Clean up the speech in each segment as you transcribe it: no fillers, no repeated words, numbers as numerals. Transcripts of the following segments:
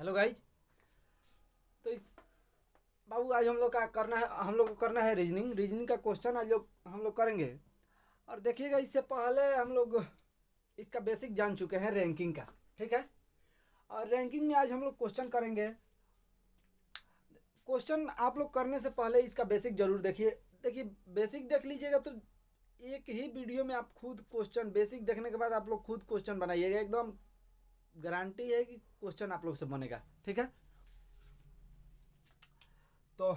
Hello guys. तो इस बाबू आज हम लोग को करना है रीजनिंग का क्वेश्चन आज हम लोग करेंगे। और देखिएगा, इससे पहले हम लोग इसका बेसिक जान चुके हैं रैंकिंग का। ठीक है, और रैंकिंग में आज हम लोग क्वेश्चन करेंगे। क्वेश्चन आप लोग करने से पहले इसका बेसिक जरूर देखिए। देखिए, बेसिक देख लीजिएगा तो एक ही वीडियो में आप खुद क्वेश्चन बेसिक देखने के बाद आप लोग खुद क्वेश्चन बनाइएगा। एकदम गारंटी है कि क्वेश्चन आप लोग से बनेगा। ठीक है, तो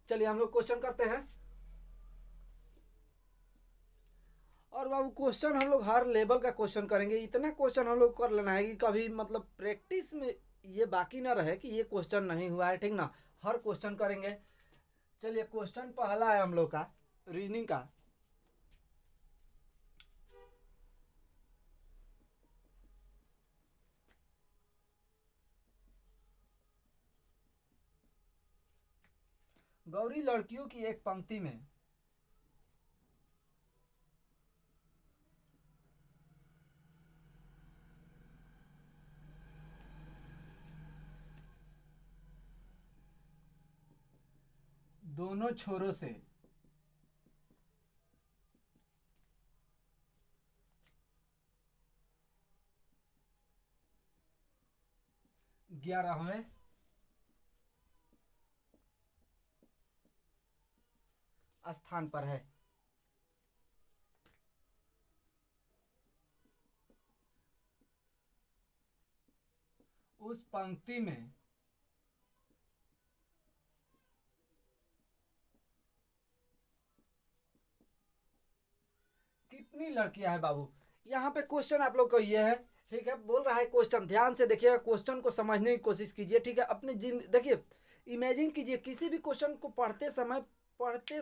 चलिए हम लोग क्वेश्चन करते हैं। और बाबू क्वेश्चन हम लोग हर लेवल का क्वेश्चन करेंगे। इतना क्वेश्चन हम लोग कर लेना है कि कभी मतलब प्रैक्टिस में ये बाकी ना रहे कि ये क्वेश्चन नहीं हुआ है। ठीक ना, हर क्वेश्चन करेंगे। चलिए, क्वेश्चन पहला है हम लोग का रीजनिंग का। गौरी लड़कियों की एक पंक्ति में दोनों छोरों से 11वें स्थान पर है। उस पंक्ति में कितनी लड़कियां हैं बाबू? यहाँ पे क्वेश्चन आप लोग को ये है। ठीक है, बोल रहा है क्वेश्चन, ध्यान से देखिएगा, क्वेश्चन को समझने की कोशिश कीजिए। ठीक है, अपने देखिए, इमेजिन कीजिए किसी भी क्वेश्चन को पढ़ते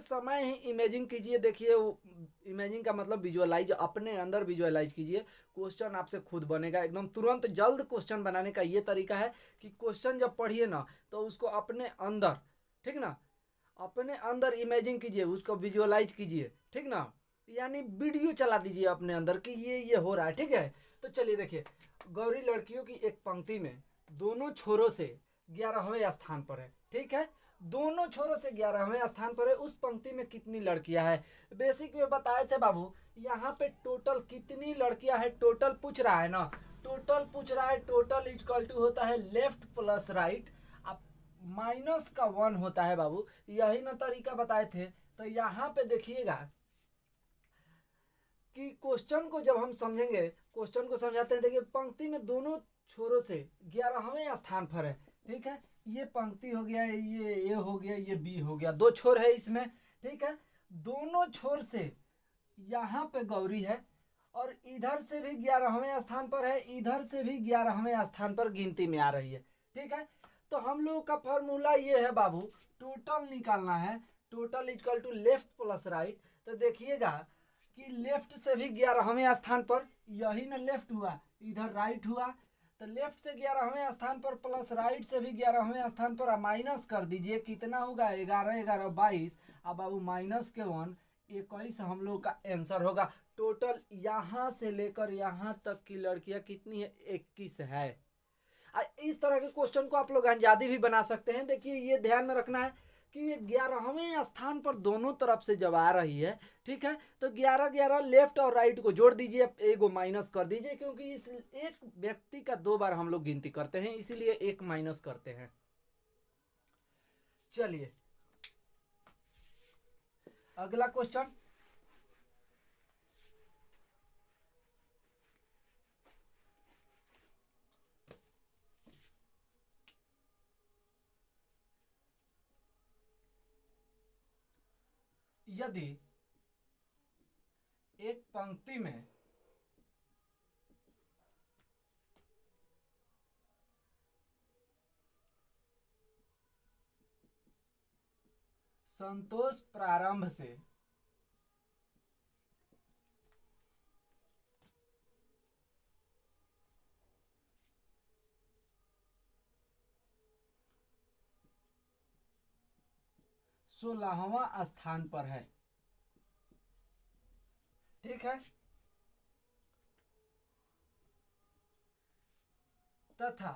समय ही इमेजिन कीजिए। देखिए, वो इमेजिन का मतलब विजुअलाइज, अपने अंदर विजुअलाइज कीजिए। क्वेश्चन आपसे खुद बनेगा एकदम तुरंत। जल्द क्वेश्चन बनाने का ये तरीका है कि क्वेश्चन जब पढ़िए ना तो उसको अपने अंदर, ठीक ना, अपने अंदर इमेजिन कीजिए, उसको विजुअलाइज कीजिए। ठीक ना, यानी वीडियो चला दीजिए अपने अंदर कि ये हो रहा है। ठीक है, तो चलिए देखिए, गौरी लड़कियों की एक पंक्ति में दोनों छोरों से 11वें स्थान पर है। ठीक है, दोनों छोरों से 11वें स्थान पर है। उस पंक्ति में कितनी लड़कियां हैं? बेसिक में बताए थे बाबू। यहाँ पे टोटल कितनी लड़कियां हैं टोटल पूछ रहा है ना, टोटल पूछ रहा है। टोटल इक्वल टू होता है लेफ्ट प्लस राइट, अब माइनस का 1 होता है बाबू। यही ना तरीका बताए थे। तो यहाँ पे देखिएगा कि क्वेश्चन को जब हम समझेंगे, क्वेश्चन को समझाते हैं। देखिए, पंक्ति में दोनों छोरों से 11वें स्थान पर है। ठीक है, ये पंक्ति हो गया, ये ए हो गया, ये बी हो गया, दो छोर है इसमें। ठीक है, दोनों छोर से यहाँ पे गौरी है और इधर से भी 11वें स्थान पर है, इधर से भी 11वें स्थान पर गिनती में आ रही है। ठीक है, तो हम लोग का फॉर्मूला ये है बाबू, टोटल निकालना है। Total equal to left plus right. तो देखिएगा कि लेफ्ट से भी 11वें स्थान पर, यही ना लेफ्ट हुआ, इधर राइट हुआ। तो लेफ्ट से 11वें स्थान पर प्लस राइट से भी 11वें स्थान पर, माइनस कर दीजिए, कितना होगा? 11 11 22। अब बाबू माइनस के 1, 21 हम लोग का आंसर होगा। टोटल यहाँ से लेकर यहाँ तक की लड़कियां कितनी है? 21 है। इस तरह के क्वेश्चन को आप लोग अंजादी भी बना सकते हैं। देखिए, ये ध्यान में रखना है कि ये 11वें स्थान पर दोनों तरफ से जब आ रही है, ठीक है, तो 11 11 लेफ्ट और राइट को जोड़ दीजिए, एगो माइनस कर दीजिए, क्योंकि इस एक व्यक्ति का 2 बार हम लोग गिनती करते हैं, इसीलिए एक माइनस करते हैं। चलिए अगला क्वेश्चन। यदि एक पंक्ति में संतोष प्रारंभ से सोलहवां स्थान पर है, ठीक है, तथा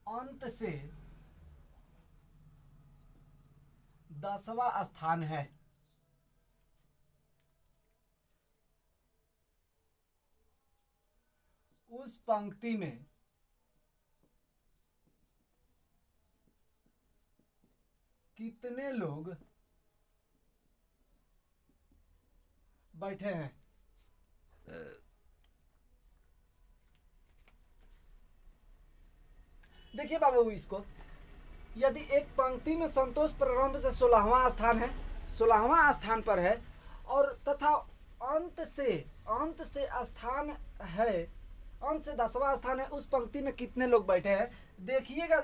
अंत से 10वां स्थान है। उस पंक्ति में कितने लोग बैठे हैं? देखिए बाबू, इसको यदि एक पंक्ति में संतोष प्रारंभ से 16वां स्थान है, 16वां स्थान पर है, और तथा अंत से स्थान है, अंत से 10वां स्थान है, उस पंक्ति में कितने लोग बैठे हैं? देखिएगा,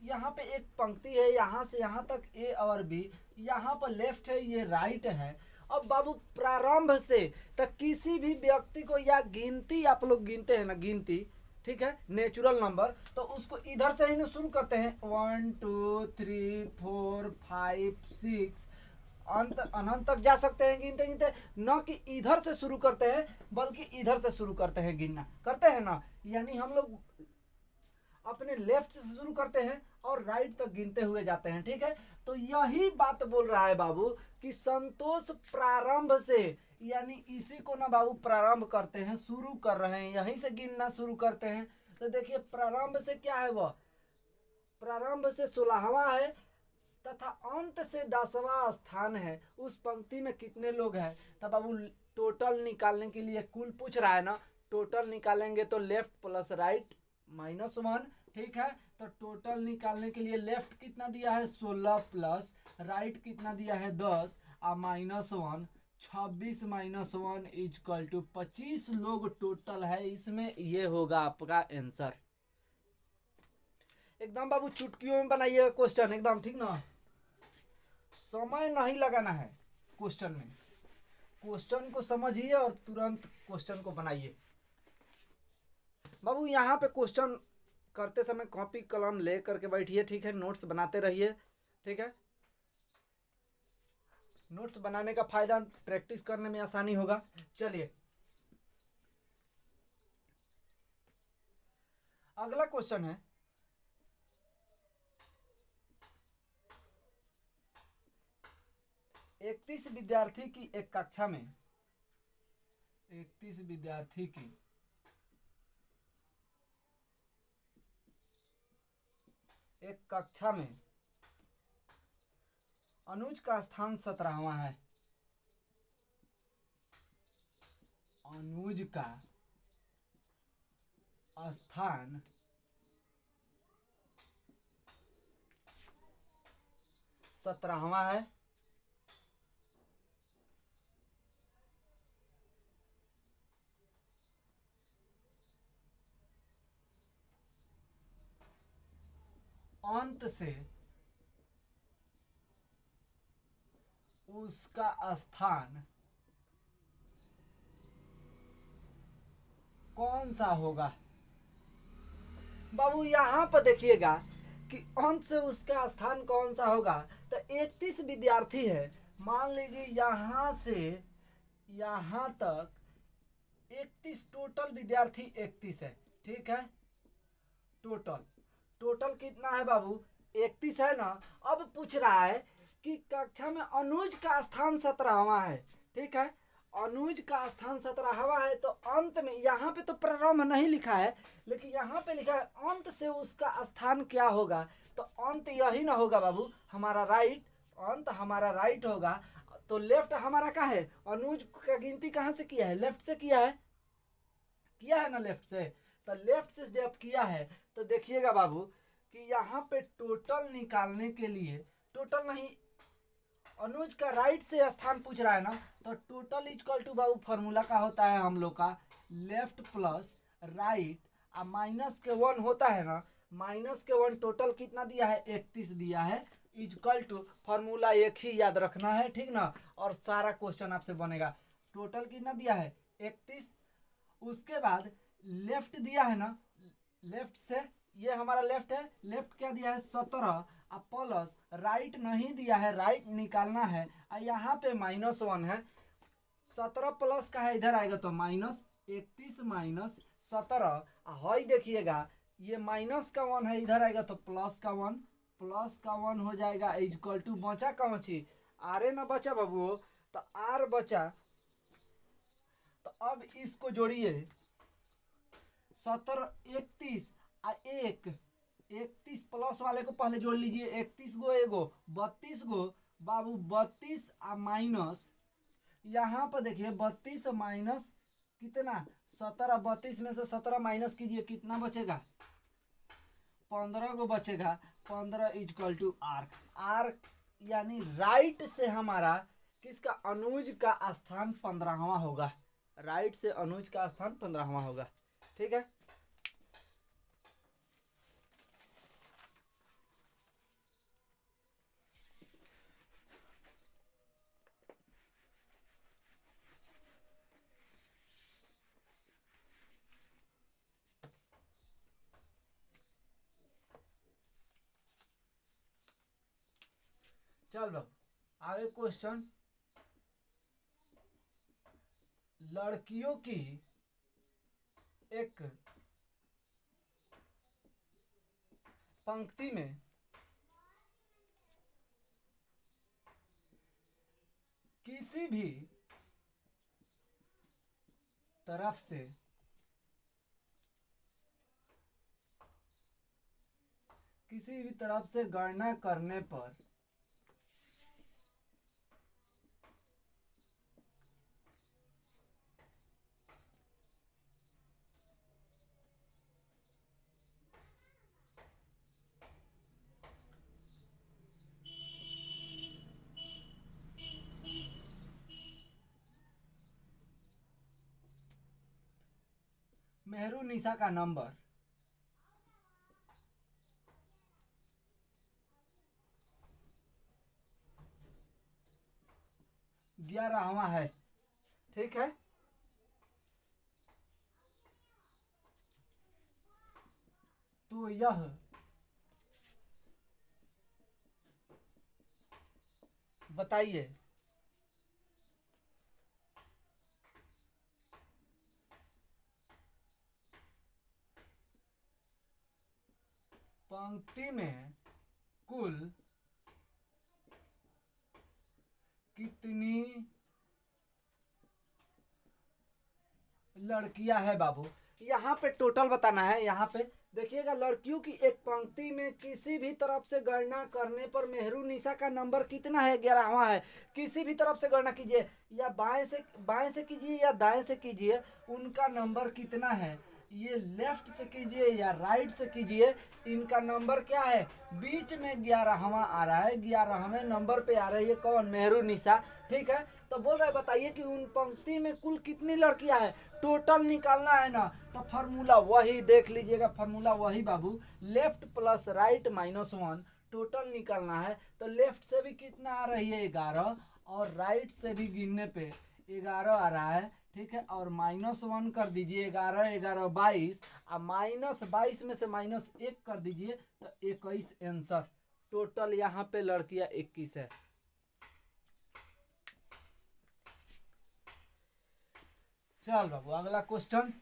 यहाँ पे एक पंक्ति है, यहाँ से यहाँ तक ए और बी, यहाँ पर लेफ्ट है, ये राइट है। अब बाबू प्रारंभ से तक किसी भी व्यक्ति को, या गिनती आप लोग गिनते हैं ना, गिनती, ठीक है, नेचुरल नंबर, तो उसको इधर से ही ना शुरू करते हैं, 1 2 3 4 5 6, अनंत तक जा सकते हैं गिनते गिनते, न कि इधर से शुरू करते हैं, बल्कि इधर से शुरू करते हैं गिनना, करते हैं ना। यानी हम लोग अपने लेफ्ट से शुरू करते हैं और राइट तक गिनते हुए जाते हैं, ठीक है। तो यही बात बोल रहा है बाबू कि संतोष प्रारंभ से, यानी इसी को ना बाबू प्रारंभ करते हैं, शुरू कर रहे हैं, यहीं से गिनना शुरू करते हैं। तो देखिए प्रारंभ से क्या है, वह प्रारंभ से 16वां है तथा अंत से 10वां स्थान है, उस पंक्ति में कितने लोग हैं? तब बाबू टोटल निकालने के लिए, कुल पूछ रहा है ना, टोटल निकालेंगे तो लेफ्ट प्लस राइट -1, ठीक है। तो टोटल निकालने के लिए लेफ्ट कितना दिया है 16 प्लस राइट कितना दिया है 10 और -1, 26 -1 इक्वल टू 25 लोग टोटल है इसमें। ये होगा आपका आंसर। एकदम बाबू चुटकियों में बनाइएगा क्वेश्चन, एकदम ठीक ना, समय नहीं लगाना है क्वेश्चन में, क्वेश्चन को समझिए और तुरंत क्वेश्चन को बनाइए। बाबू यहाँ पे क्वेश्चन करते समय कॉपी कलम ले करके बैठिए, ठीक है, नोट्स बनाते रहिए, ठीक है। नोट्स बनाने का फायदा प्रैक्टिस करने में आसानी होगा। चलिए अगला क्वेश्चन है, इकतीस विद्यार्थी की एक कक्षा में, 31 विद्यार्थी की एक कक्षा में अनुज का स्थान 17वां है। अनुज का स्थान 17वां है। अंत से उसका स्थान कौन सा होगा? बाबू यहाँ पर देखिएगा कि अंत से उसका स्थान कौन सा होगा। तो 31 विद्यार्थी है, मान लीजिए यहाँ से यहाँ तक 31 टोटल विद्यार्थी 31 है, ठीक है। टोटल कितना है बाबू? 31 है ना। अब पूछ रहा है कि कक्षा में अनुज का स्थान 17वां है, ठीक है। अनुज का स्थान 17वां है, तो अंत में, यहाँ पे तो प्रारंभ नहीं लिखा है, लेकिन यहाँ पे लिखा है अंत से उसका स्थान क्या होगा। तो अंत यही ना होगा बाबू, हमारा राइट, अंत हमारा राइट होगा। तो लेफ्ट हमारा क्या है? अनुज का गिनती कहाँ से किया है? लेफ्ट से किया है ना, लेफ्ट से। तो लेफ्ट से जब किया है तो देखिएगा बाबू कि यहाँ पे टोटल निकालने के लिए, टोटल नहीं, अनुज का राइट से स्थान पूछ रहा है ना, तो टोटल इक्वल टू बाबू फॉर्मूला का होता है हम लोग का लेफ्ट प्लस राइट और माइनस के 1 होता है ना, माइनस के 1, टोटल कितना दिया है? 31 दिया है, इक्वल टू फॉर्मूला एक ही याद रखना है, ठीक ना। और सारा क्वेश्चन आपसे बनेगा। टोटल कितना दिया है? 31। उसके बाद लेफ्ट दिया है ना, लेफ्ट से ये हमारा लेफ्ट है, लेफ्ट क्या दिया है 17, अब प्लस राइट नहीं दिया है, राइट निकालना है, और यहाँ पे -1 है। 17 प्लस का है, इधर आएगा तो -31 -17, हाई देखिएगा ये माइनस का 1 है, इधर आएगा तो प्लस का 1 हो जाएगा, इक्वल टू बचा कौन सी आर ए ना बचा बाबू, तो आर बचा। तो अब इसको जोड़िए 17 31 एक 31 प्लस वाले को पहले जोड़ लीजिए, 31 गो एगो 32 गो बाबू, 32 माइनस यहाँ पर देखिए 32 माइनस कितना 17, 32 में से 17 माइनस कीजिए कितना बचेगा 15 को बचेगा, 15 इक्वल टू आर। आर यानी राइट से हमारा किसका अनुज का स्थान 15वां होगा, राइट से अनुज का स्थान 15वां होगा। ठीक है, चल बाबू आगे क्वेश्चन, लड़कियों की एक पंक्ति में किसी भी तरफ से गणना करने पर मेहरुनिसा का नंबर 11वां है। ठीक है, तो यह बताइए पंक्ति में कुल कितनी लड़कियां है बाबू, यहाँ पे टोटल बताना है। यहाँ पे देखिएगा लड़कियों की एक पंक्ति में किसी भी तरफ से गणना करने पर मेहरुनिसा का नंबर कितना है 11वां है। किसी भी तरफ से गणना कीजिए, या बाएं से कीजिए या दाएं से कीजिए, उनका नंबर कितना है, ये लेफ्ट से कीजिए या राइट से कीजिए, इनका नंबर क्या है बीच में 11वां आ रहा है, 11वें नंबर पे आ रही है कौन मेहरुनिसा। ठीक है, तो बोल रहे बताइए कि उन पंक्ति में कुल कितनी लड़कियां हैं, टोटल निकालना है ना, तो फार्मूला वही देख लीजिएगा, फार्मूला वही बाबू, लेफ्ट प्लस राइट -1, टोटल निकालना है तो लेफ्ट से भी कितना आ रही है 11, और राइट से भी गिनने पे 11 आ रहा है। ठीक है, और -1 कर दीजिए, 11 11 22, और -22 में से -1 कर दीजिए तो 21 आंसर। टोटल यहाँ पे लड़कियां 21 है। चल बाबू अगला क्वेश्चन,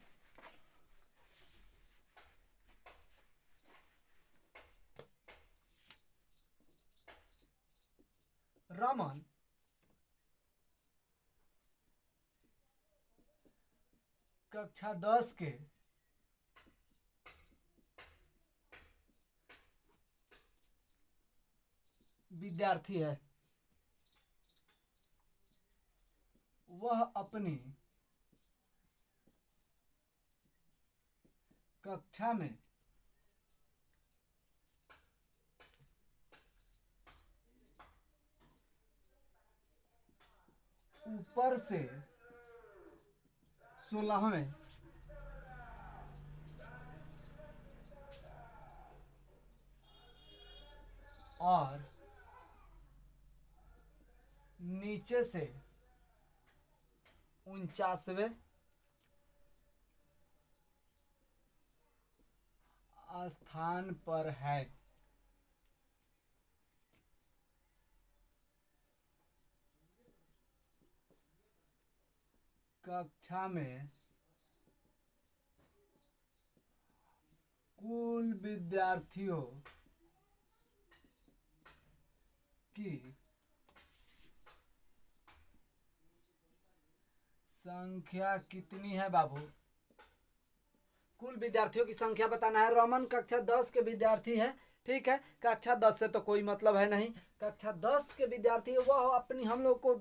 रमन कक्षा 10 के विद्यार्थी है, वह अपनी कक्षा में ऊपर से 16वें और नीचे से 49वें स्थान पर है। कक्षा में कुल विद्यार्थियों की संख्या कितनी है बाबू? कुल विद्यार्थियों की संख्या बताना है। रमन कक्षा 10 के विद्यार्थी है, ठीक है। कक्षा 10 से तो कोई मतलब है नहीं, कक्षा 10 के विद्यार्थी है, वह अपनी, हम लोग को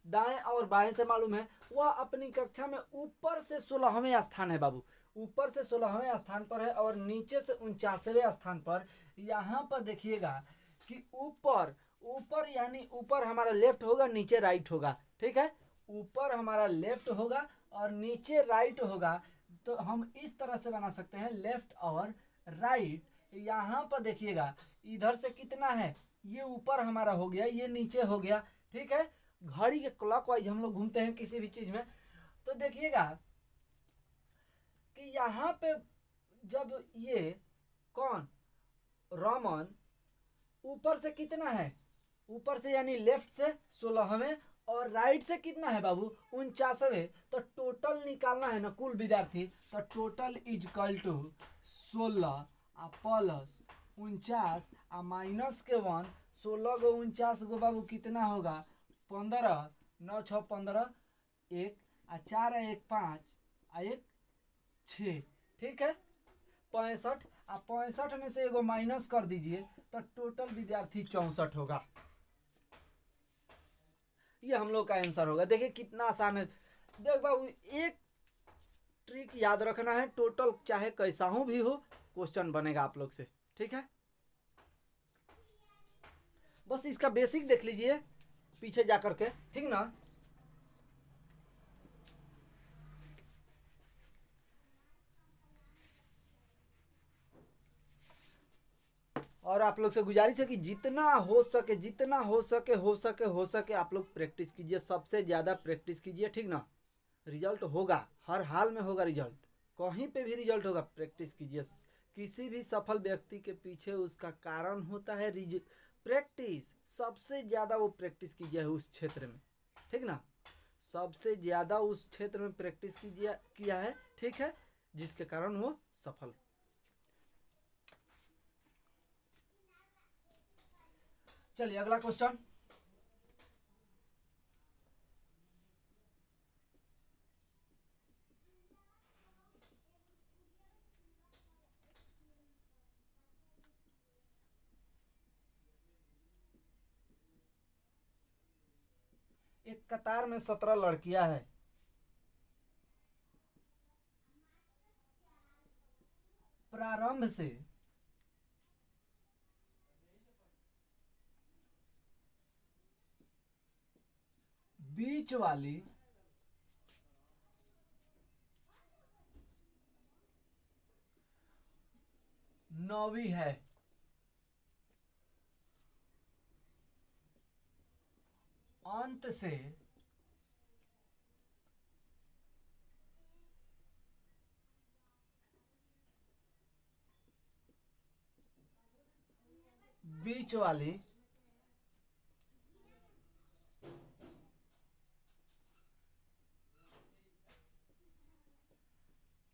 दाएं और बाएं से मालूम है, वह अपनी कक्षा में ऊपर से 16वें स्थान है बाबू, ऊपर से 16वें स्थान पर है और नीचे से 49वें स्थान पर। यहाँ पर देखिएगा कि ऊपर ऊपर यानी ऊपर हमारा लेफ्ट होगा, नीचे राइट होगा, ठीक है। ऊपर हमारा लेफ्ट होगा और नीचे राइट होगा, तो हम इस तरह से बना सकते हैं लेफ्ट और राइट। यहाँ पर देखिएगा इधर से कितना है, ये ऊपर हमारा हो गया, ये नीचे हो गया, ठीक है। घड़ी के क्लॉकवाइज हम लोग घूमते हैं किसी भी चीज में, तो देखिएगा कि यहाँ पे जब ये कौन रमन ऊपर से कितना है, ऊपर से यानी लेफ्ट से 16वें और राइट से कितना है बाबू 49वें, तो टोटल निकालना है ना कुल विद्यार्थी, तो total is equal to 16 plus 49 minus के 1, 16 गो 49 गो बाबू कितना होगा 15, 9 6 15, 1 4 1 5 1 6, ठीक है 65, 65 में से एगो माइनस कर दीजिए तो टोटल विद्यार्थी 64 होगा। ये हम लोग का आंसर होगा। देखिए कितना आसान है। देख बाबू एक ट्रिक याद रखना है, टोटल चाहे कैसा हो भी हो क्वेश्चन बनेगा आप लोग से, ठीक है। बस इसका बेसिक देख लीजिए पीछे जाकर के, ठीक ना। और आप लोग से गुजारिश है कि जितना हो सके आप लोग प्रैक्टिस कीजिए, सबसे ज़्यादा प्रैक्टिस कीजिए, ठीक ना। रिजल्ट होगा, हर हाल में होगा रिजल्ट, कहीं पे भी रिजल्ट होगा, प्रैक्टिस कीजिए। किसी भी सफल व्यक्ति के पीछे उसका कारण होता है प्रैक्टिस। सबसे ज़्यादा वो प्रैक्टिस कीजिए उस क्षेत्र में, ठीक ना। सबसे ज़्यादा उस क्षेत्र में प्रैक्टिस किया है, ठीक है, जिसके कारण वो सफल। चलिए अगला क्वेश्चन। एक कतार में 17 लड़कियां हैं। प्रारंभ से बीच वाली 9वीं है। अंत से बीच वाली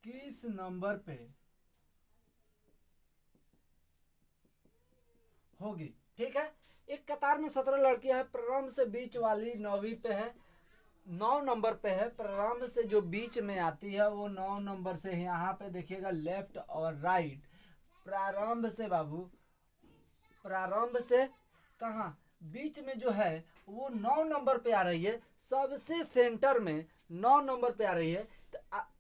किस नंबर पे होगी, ठीक है। एक कतार में 17 लड़कियां हैं, प्रारंभ से बीच वाली 9वीं पे है, 9 नंबर पे है। प्रारंभ से जो बीच में आती है वो 9 नंबर से है। यहाँ पे देखिएगा लेफ्ट और राइट। प्रारंभ से बाबू, प्रारंभ से कहाँ बीच में जो है वो 9 नंबर पे आ रही है, सबसे सेंटर में 9 नंबर पे आ रही है।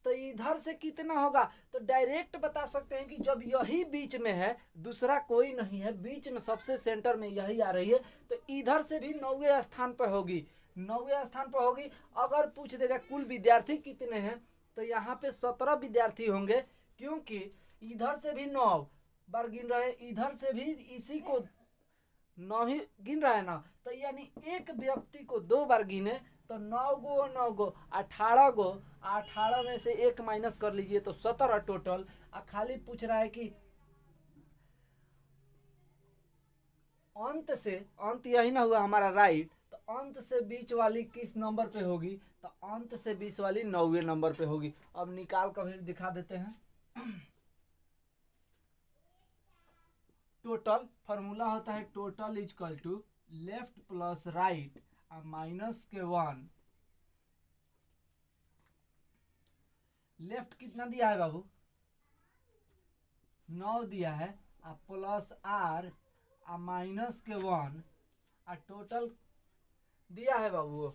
तो इधर से कितना होगा, तो डायरेक्ट बता सकते हैं कि जब यही बीच में है, दूसरा कोई नहीं है, बीच में सबसे सेंटर में यही आ रही है, तो इधर से भी 9वें स्थान पर होगी, 9वें स्थान पर होगी। अगर पूछ देगा कुल विद्यार्थी कितने हैं, तो यहाँ पे 17 विद्यार्थी होंगे, क्योंकि इधर से भी 9 बार गिन रहे, इधर से भी इसी को 9 ही गिन रहा है ना, तो यानी एक व्यक्ति को 2 बार गिने तो 9 गो 9 गो 18 गो, 18 में से 1 माइनस कर लीजिए तो 17 टोटल। खाली पूछ रहा है कि अंत से, अंत यही ना हुआ हमारा राइट, तो अंत से बीच वाली किस नंबर पे होगी, तो अंत से बीच वाली 9वें नंबर पे होगी। अब निकाल कर फिर दिखा देते हैं। टोटल फॉर्मूला होता है total is equal to left plus right minus के 1। लेफ्ट कितना दिया है बाबू, 9 दिया है, प्लस आर माइनस के 1, टोटल दिया है बाबू,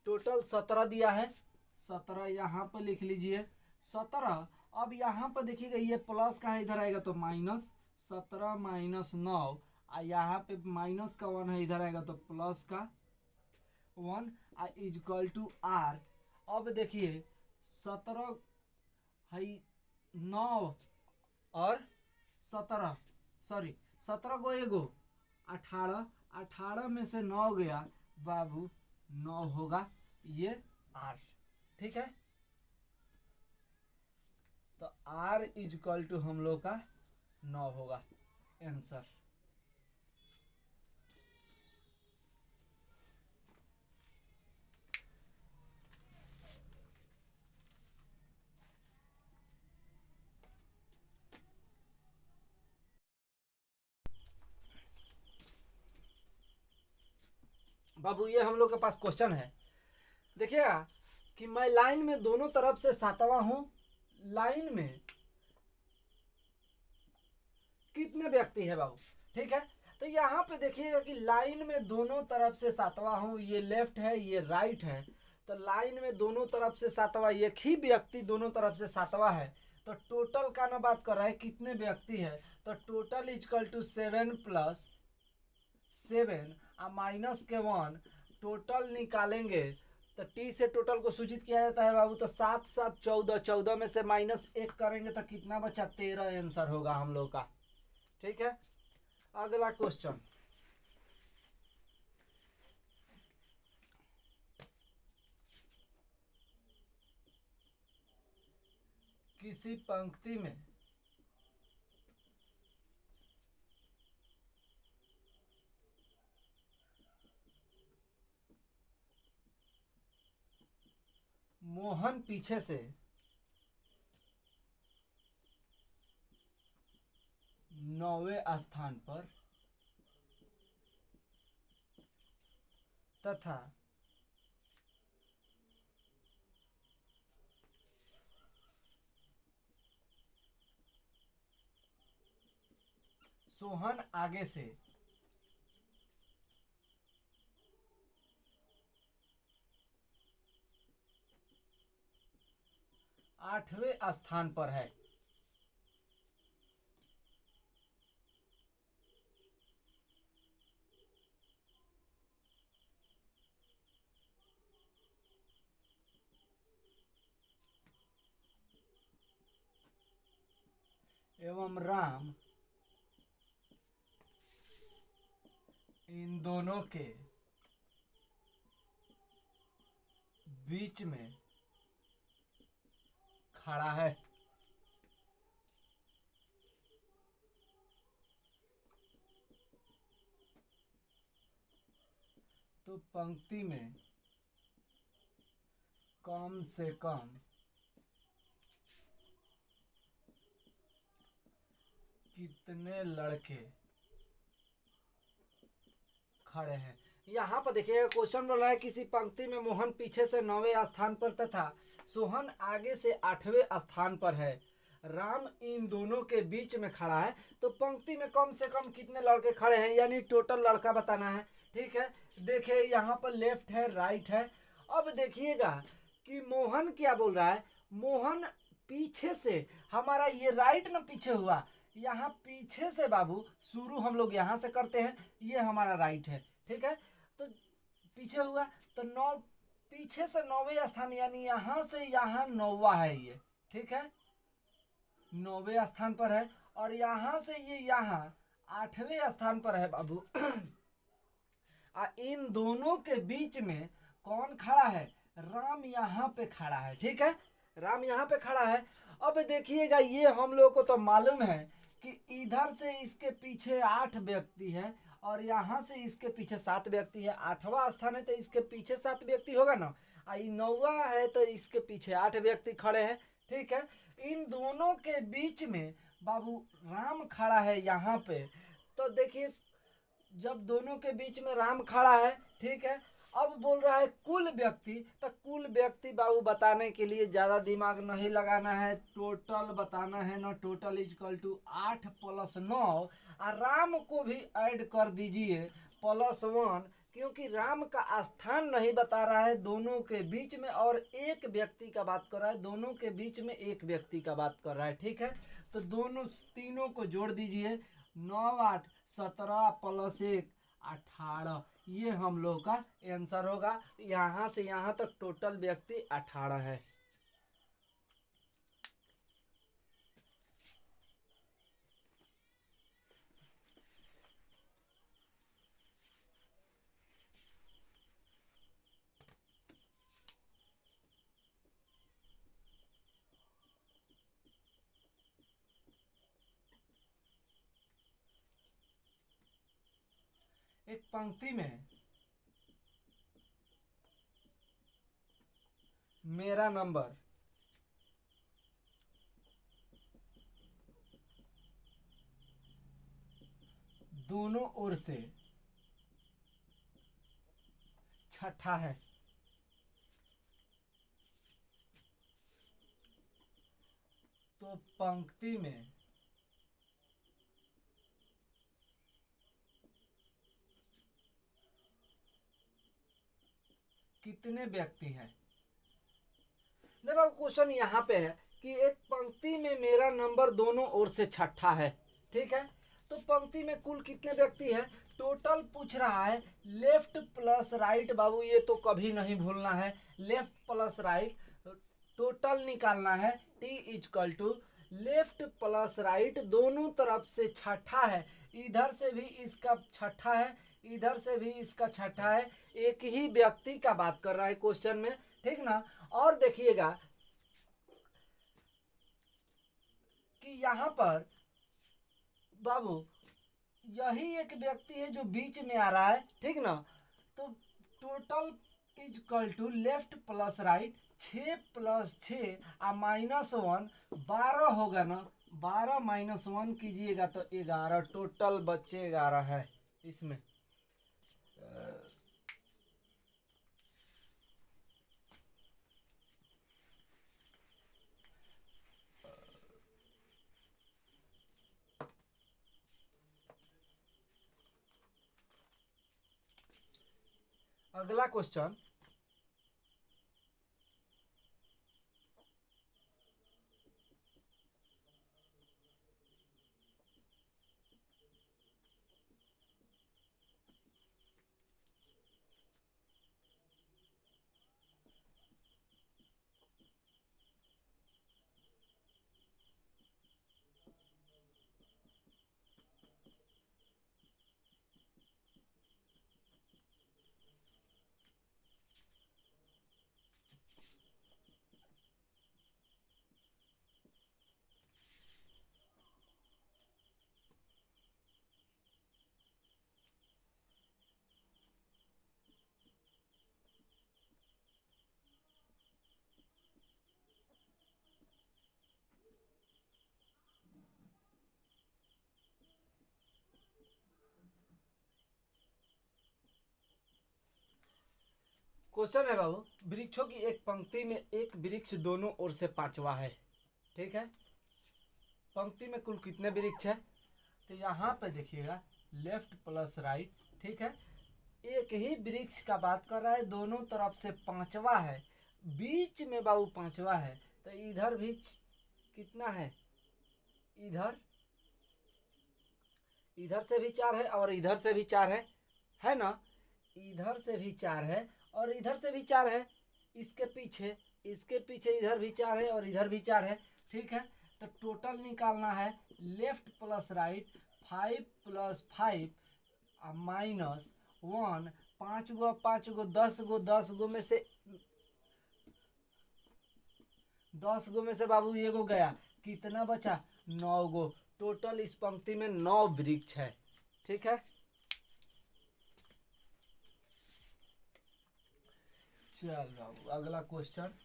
टोटल 17 दिया है। 17 यहाँ पर लिख लीजिए 17। अब यहाँ पर देखिएगा ये प्लस का है, इधर आएगा तो माइनस 17 माइनस 9, यहाँ पे माइनस का 1 है, इधर आएगा तो प्लस का 1 इजकल टू आर। अब देखिए 17 है, 9 और 17, सॉरी 17 को एगो 18, 18 में से 9 गया बाबू, 9 होगा ये आर। ठीक है, तो आर इजकल टू हम लोग का 9 होगा आंसर। बाबू ये हम लोग के पास क्वेश्चन है, देखिएगा कि मैं लाइन में दोनों तरफ से 7वां हूं। लाइन में कितने व्यक्ति है बाबू, ठीक है, तो यहाँ पे देखिएगा कि लाइन में दोनों तरफ से 7वां हूं, ये लेफ्ट है ये राइट है, तो लाइन में दोनों तरफ से 7वां, एक ही व्यक्ति दोनों तरफ से 7वां है, तो टोटल का ना बात कर रहा है कितने व्यक्ति है, तो total is equal to 7 plus 7 minus के 1, टोटल निकालेंगे तो टी से टोटल को सूचित किया जाता है बाबू, तो 7 7 14, 14 में से माइनस 1 करेंगे तो कितना बचा, 13 आंसर होगा हम लोग का। ठीक है, अगला क्वेश्चन, किसी पंक्ति में मोहन पीछे से 9वें स्थान पर तथा सोहन आगे से 8वें स्थान पर है, एवं राम इन दोनों के बीच में खड़ा है, तो पंक्ति में कम से कम कितने लड़के खड़े हैं। यहाँ पर देखिए क्वेश्चन बोल रहा है किसी पंक्ति में मोहन पीछे से 9वें स्थान पर तथा सोहन आगे से 8वें स्थान पर है, राम इन दोनों के बीच में खड़ा है, तो पंक्ति में कम से कम कितने लड़के खड़े हैं, यानी टोटल लड़का बताना है। ठीक है, देखिए यहाँ पर लेफ्ट है राइट है। अब देखिएगा कि मोहन क्या बोल रहा है, मोहन पीछे से, हमारा ये राइट ना पीछे हुआ, यहाँ पीछे से बाबू शुरू हम लोग यहाँ से करते हैं, ये हमारा राइट है। ठीक है, तो पीछे हुआ तो 9, पीछे से 9वें स्थान, यानी यहाँ से यहाँ 9वां है ये। ठीक है, 9वें स्थान पर है, और यहाँ से ये यहाँ 8वें स्थान पर है बाबू। इन दोनों के बीच में कौन खड़ा है, राम यहाँ पे खड़ा है। ठीक है, राम यहाँ पे खड़ा है। अब देखिएगा ये हम लोग को तो मालूम है कि इधर से इसके पीछे 8 व्यक्ति है और यहाँ से इसके पीछे 7 व्यक्ति है। 8वां स्थान है तो इसके पीछे 7 व्यक्ति होगा ना, और 9वां है तो इसके पीछे 8 व्यक्ति खड़े हैं। ठीक है, इन दोनों के बीच में बाबू राम खड़ा है यहाँ पे। तो देखिए जब दोनों के बीच में राम खड़ा है, ठीक है, अब बोल रहा है कुल व्यक्ति। तो कुल व्यक्ति बाबू बताने के लिए ज़्यादा दिमाग नहीं लगाना है, टोटल बताना है ना। टोटल इजकल टू 8 + 9, और राम को भी ऐड कर दीजिए +1, क्योंकि राम का स्थान नहीं बता रहा है दोनों के बीच में, और एक व्यक्ति का बात कर रहा है, दोनों के बीच में एक व्यक्ति का बात कर रहा है। ठीक है, तो दोनों तीनों को जोड़ दीजिए। 9 8 17 + 1 18, ये हम लोग का आंसर होगा। यहाँ से यहाँ तक टोटल व्यक्ति 18 है। एक पंक्ति में मेरा नंबर दोनों ओर से छठा है। तो पंक्ति में कितने व्यक्ति हैं? देखो क्वेश्चन यहाँ पे है कि एक पंक्ति में मेरा नंबर दोनों ओर से छठा है। ठीक है, तो पंक्ति में कुल कितने व्यक्ति हैं? टोटल पूछ रहा है लेफ्ट प्लस राइट। बाबू ये तो कभी नहीं भूलना है, लेफ्ट प्लस राइट टोटल निकालना है। T is equal to left plus right, दोनों तरफ से छठा है। इधर से भी इसका छठा है, इधर से भी इसका छठा है। एक ही व्यक्ति का बात कर रहा है क्वेश्चन में, ठीक ना। और देखिएगा कि यहाँ पर बाबू यही एक व्यक्ति है जो बीच में आ रहा है, ठीक ना। तो total is equal to left plus right 6 + 6 -1 12 होगा ना। 12 - 1 कीजिएगा तो 11, टोटल बच्चे 11 है इसमें। अगला क्वेश्चन, क्वेश्चन है बाबू, वृक्षों की एक पंक्ति में एक वृक्ष दोनों ओर से 5वां है। ठीक है, पंक्ति में कुल कितने वृक्ष है? तो यहाँ पे देखिएगा लेफ्ट प्लस राइट, ठीक है, एक ही वृक्ष का बात कर रहा है, दोनों तरफ से 5वां है, बीच में बाबू 5वां है। तो इधर भी कितना है? इधर से भी 4 है और इधर से भी 4 है ना। इधर से भी 4 है और इधर से भी 4 है। इसके पीछे इधर भी 4 है और इधर भी 4 है। ठीक है, तो टोटल निकालना है लेफ्ट प्लस राइट 5 + 5 -1, 5 गो 5 गो 10 गो 10 गो में से 10 गो में से बाबू ये गो गया, कितना बचा? 9 गो। टोटल इस पंक्ति में 9 वृक्ष है। ठीक है, चल बाबू अगला क्वेश्चन।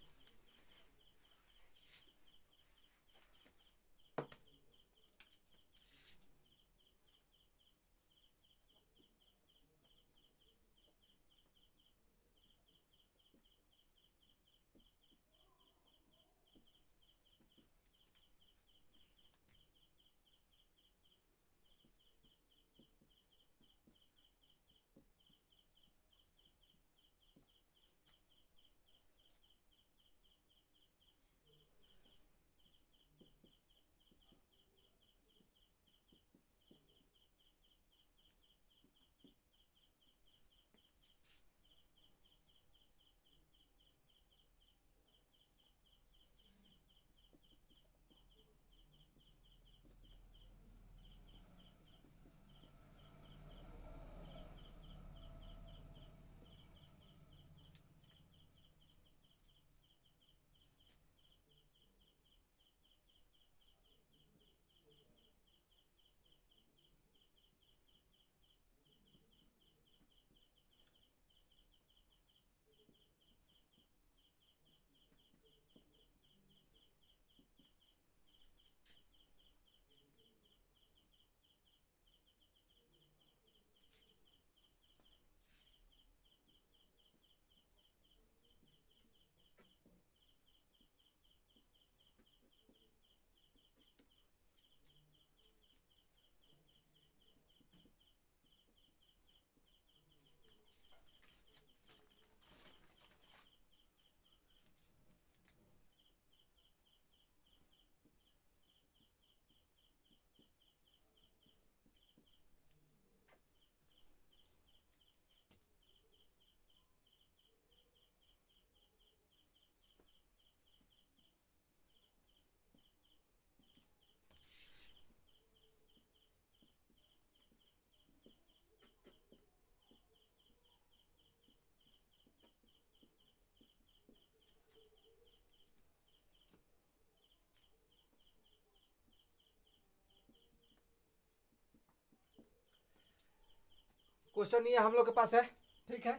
क्वेश्चन ये हम लोग के पास है, ठीक है।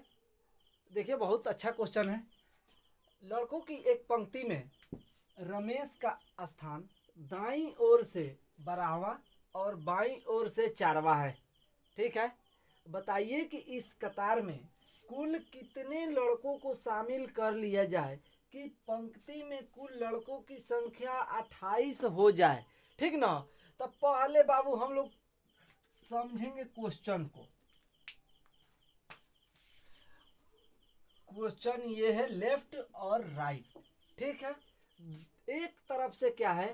देखिए बहुत अच्छा क्वेश्चन है। लड़कों की एक पंक्ति में रमेश का स्थान दाईं ओर से 12वां और बाईं ओर से 4वां है, ठीक है। बताइए कि इस कतार में कुल कितने लड़कों को शामिल कर लिया जाए कि पंक्ति में कुल लड़कों की संख्या 28 हो जाए, ठीक ना। तब पहले बाबू हम लोग समझेंगे क्वेश्चन को। क्वेश्चन ये है लेफ्ट और राइट, ठीक है। एक तरफ से क्या है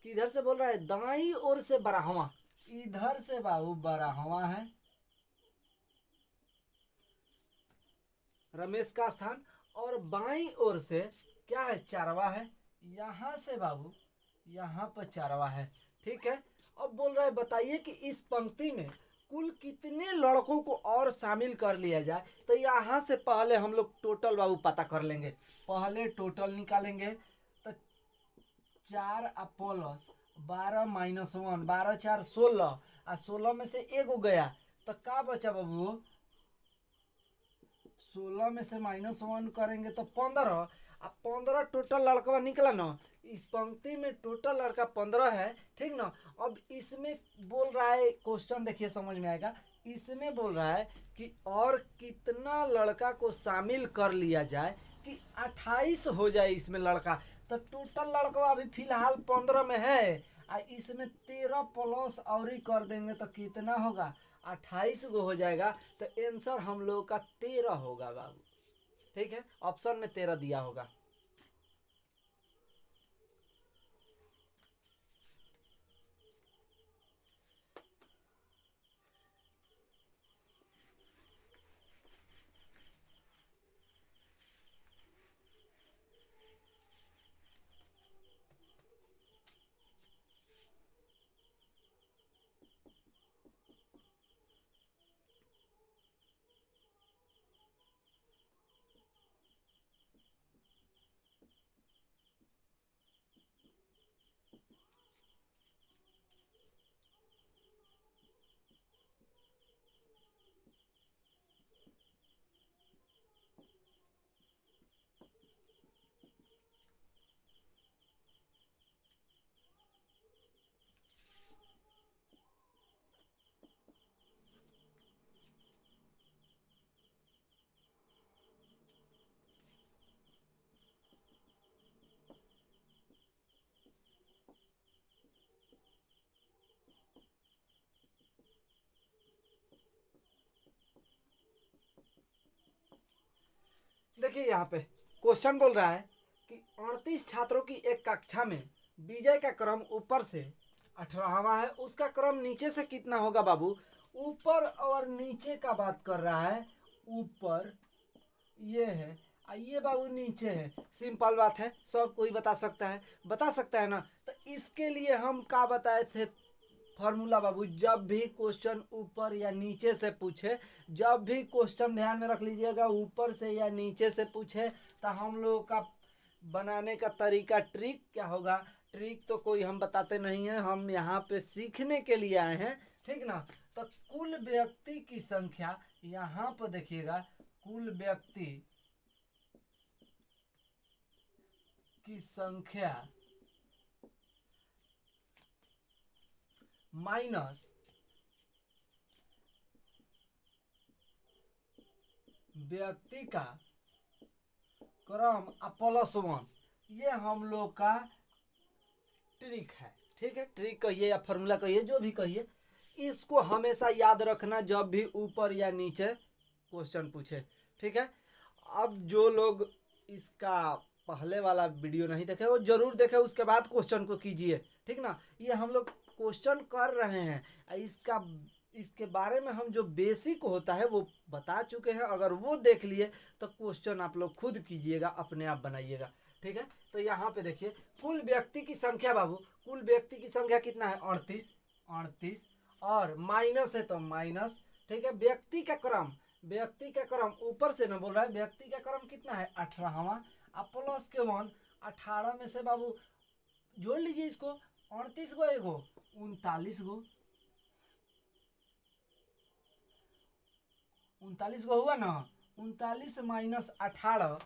कि इधर से बोल रहा है दाईं ओर से 12वां, इधर से बाबू 12वां है रमेश का स्थान, और बाईं ओर से क्या है 4वां है, यहां से बाबू यहां पर 4वां है, ठीक है। अब बोल रहा है बताइए कि इस पंक्ति में कुल कितने लड़कों को और शामिल कर लिया जाए। तो यहाँ से पहले हम लोग टोटल बाबू पता कर लेंगे। पहले टोटल निकालेंगे तो 4 प्लस 12 माइनस 1, 12 4 16, और 16 में से एगो गया तो का बचा बाबू, 16 में से -1 करेंगे तो 15, अब 15 टोटल लड़का निकला ना। इस पंक्ति में टोटल लड़का 15 है, ठीक ना। अब इसमें बोल रहा है क्वेश्चन, देखिए समझ में आएगा। इसमें बोल रहा है कि और कितना लड़का को शामिल कर लिया जाए कि 28 हो जाए इसमें लड़का। तो टोटल लड़का अभी फिलहाल 15 में है, और इसमें 13 प्लस और ही कर देंगे तो कितना होगा, 28 गो हो जाएगा। तो आंसर हम लोग का 13 होगा बाबू, ठीक है। ऑप्शन में 13 दिया होगा। देखिए यहाँ पे क्वेश्चन बोल रहा है कि 38 छात्रों की एक कक्षा में विजय का क्रम ऊपर से 18वां है, उसका क्रम नीचे से कितना होगा बाबू। ऊपर और नीचे का बात कर रहा है। ऊपर ये है, ये बाबू नीचे है। सिंपल बात है, सब कोई बता सकता है ना। तो इसके लिए हम क्या बताए थे फार्मूला बाबू। जब भी क्वेश्चन ऊपर या नीचे से पूछे, जब भी क्वेश्चन ध्यान में रख लीजिएगा ऊपर से या नीचे से पूछे, तो हम लोगों का बनाने का तरीका ट्रिक क्या होगा। ट्रिक तो कोई हम बताते नहीं हैं, हम यहाँ पे सीखने के लिए आए हैं, ठीक ना। तो कुल व्यक्ति की संख्या यहाँ पर देखिएगा, कुल व्यक्ति की संख्या माइनस व्यक्ति का क्रम प्लस 1, ये हम लोग का ट्रिक है, ठीक है। ट्रिक कहिए या फॉर्मूला कहिए, जो भी कहिए, इसको हमेशा याद रखना जब भी ऊपर या नीचे क्वेश्चन पूछे, ठीक है। अब जो लोग इसका पहले वाला वीडियो नहीं देखे वो जरूर देखे, उसके बाद क्वेश्चन को कीजिए, ठीक ना। ये हम लोग क्वेश्चन कर रहे हैं, इसके बारे में हम जो बेसिक होता है वो बता चुके हैं। अगर वो देख लिए तो क्वेश्चन आप लोग खुद कीजिएगा, अपने आप बनाइएगा, ठीक है। तो यहाँ पे देखिए कुल व्यक्ति की संख्या बाबू, कुल व्यक्ति की संख्या कितना है 38 और माइनस है तो माइनस, ठीक है। व्यक्ति का क्रम ऊपर से ना बोल रहा है, व्यक्ति का क्रम कितना है 18वां, प्लस के 1, 18 में से बाबू जोड़ लीजिए इसको, 38 गो एगो 39 गो, 39 गो हुआ ना। 39 माइनस 18,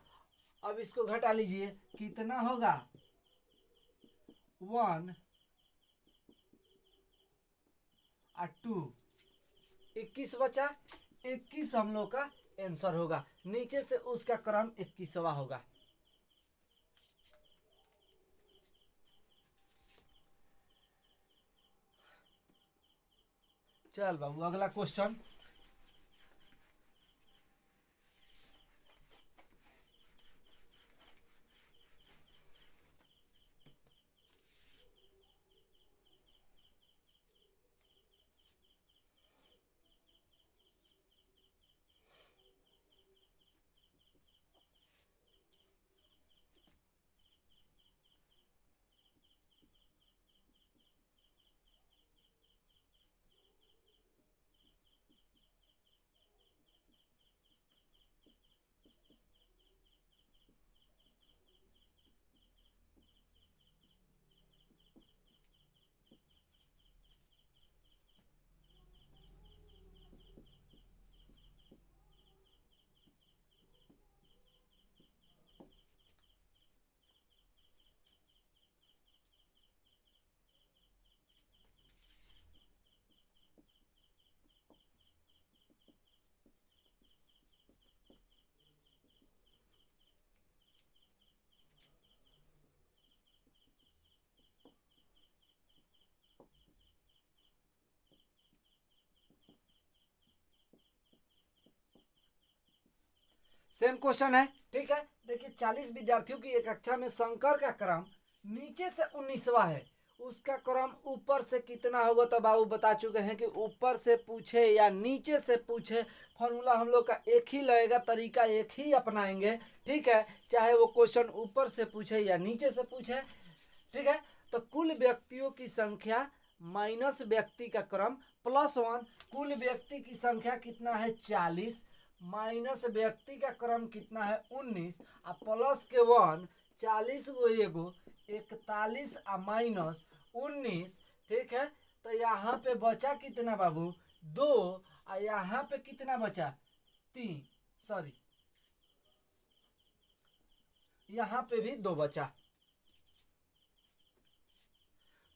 अब इसको घटा लीजिए, कितना होगा 1 और 2, 21 बचा। 21 हम लोग का आंसर होगा, नीचे से उसका क्रम 21वां होगा। चल बाबू अगला क्वेश्चन। सेम क्वेश्चन है, ठीक है। देखिए 40 विद्यार्थियों की एक कक्षा में शंकर का क्रम नीचे से 19वां है, उसका क्रम ऊपर से कितना होगा। तो बाबू बता चुके हैं कि ऊपर से पूछे या नीचे से पूछे, फॉर्मूला हम लोग का एक ही लगेगा, तरीका एक ही अपनाएंगे, ठीक है। चाहे वो क्वेश्चन ऊपर से पूछे या नीचे से पूछे, ठीक है। तो कुल व्यक्तियों की संख्या माइनस व्यक्ति का क्रम प्लस 1, कुल व्यक्ति की संख्या कितना है 40, माइनस व्यक्ति का क्रम कितना है 19 और प्लस के 1, 40 गो एगो 41 और माइनस 19, ठीक है। तो यहाँ पे बचा कितना बाबू 2 और यहाँ पे कितना बचा 3, सॉरी यहाँ पे भी 2 बचा।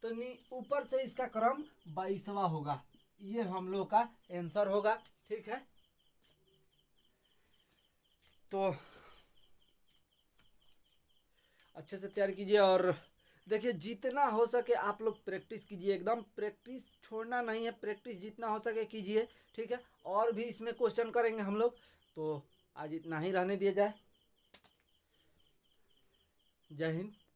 तो ऊपर से इसका क्रम 22वां होगा, ये हम लोग का आंसर होगा, ठीक है। तो अच्छे से तैयार कीजिए और देखिए जितना हो सके आप लोग प्रैक्टिस कीजिए, एकदम प्रैक्टिस छोड़ना नहीं है, प्रैक्टिस जितना हो सके कीजिए, ठीक है। और भी इसमें क्वेश्चन करेंगे हम लोग, तो आज इतना ही रहने दिया जाए। जय हिंद।